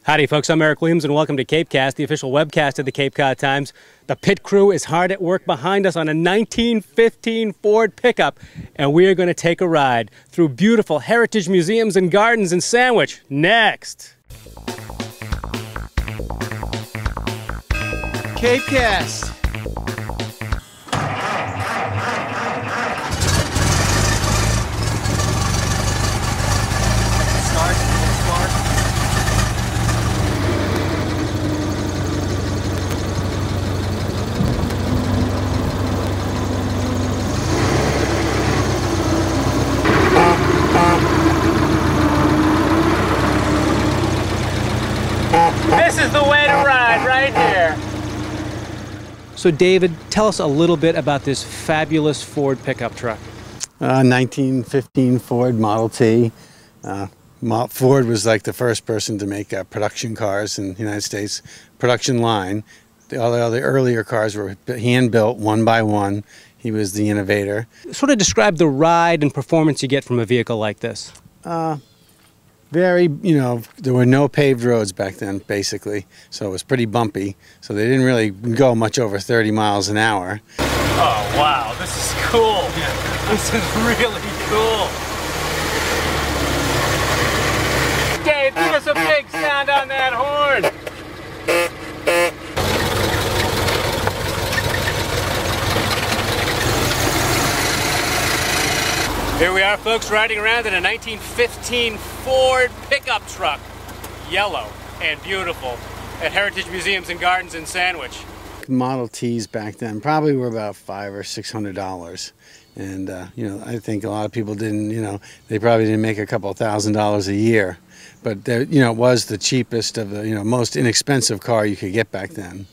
Howdy folks, I'm Eric Williams and welcome to CapeCast, the official webcast of the Cape Cod Times. The pit crew is hard at work behind us on a 1915 Ford pickup, and we are going to take a ride through beautiful heritage museums and gardens in Sandwich. Next! CapeCast. This is the way to ride, right here. So David, tell us a little bit about this fabulous Ford pickup truck. 1915 Ford Model T. Ford was like the first person to make production cars in the United States, production line. All the earlier cars were hand-built one by one. He was the innovator. Sort of describe the ride and performance you get from a vehicle like this. There were no paved roads back then, basically, so it was pretty bumpy. So they didn't really go much over 30 miles an hour. Oh, wow, this is cool. This is really cool. Dave, give us a big sound on that horn. Here we are, folks, riding around in a 1915 Ford pickup truck. Yellow and beautiful at Heritage Museums and Gardens in Sandwich. Model Ts back then probably were about $500 or $600. And, I think a lot of people didn't, they probably didn't make a couple $1,000s a year. But, it was the cheapest of the, most inexpensive car you could get back then.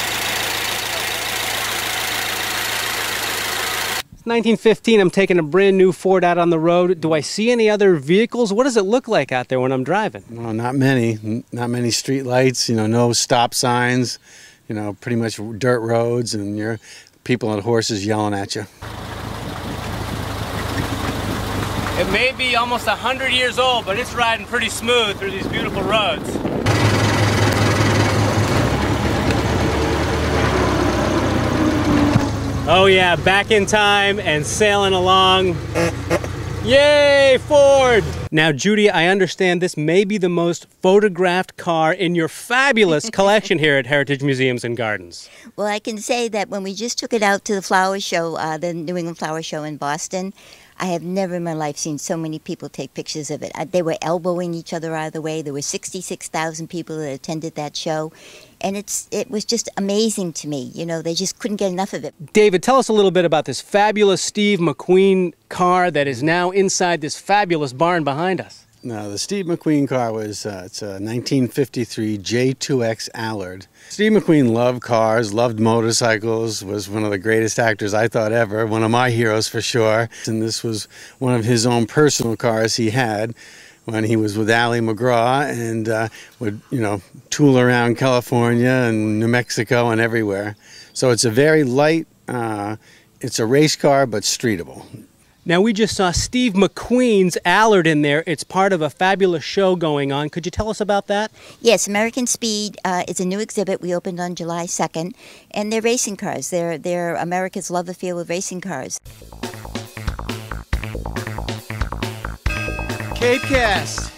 1915, I'm taking a brand new Ford out on the road. Do I see any other vehicles? What does it look like out there when I'm driving? Well, not many. Not many street lights, no stop signs, pretty much dirt roads, and your people on horses yelling at you. It may be almost 100 years old, but it's riding pretty smooth through these beautiful roads. Oh yeah, back in time and sailing along. Yay, Ford! Now, Judy, I understand this may be the most photographed car in your fabulous collection here at Heritage Museums and Gardens. Well, I can say that when we just took it out to the flower show, the New England Flower Show in Boston, I have never in my life seen so many people take pictures of it. They were elbowing each other out of the way. There were 66,000 people that attended that show. And it was just amazing to me. They just couldn't get enough of it. David, tell us a little bit about this fabulous Steve McQueen car that is now inside this fabulous barn behind us. No, the Steve McQueen car was it's a 1953 J2X Allard. Steve McQueen loved cars, loved motorcycles, was one of the greatest actors I thought ever, one of my heroes for sure. And this was one of his own personal cars he had when he was with Ali McGraw and would, tool around California and New Mexico and everywhere. So it's a very light, it's a race car, but streetable. Now, we just saw Steve McQueen's Allard in there. It's part of a fabulous show going on. Could you tell us about that? Yes, American Speed is a new exhibit we opened on July 2nd, and they're racing cars. They're America's love affair with racing cars. CapeCast.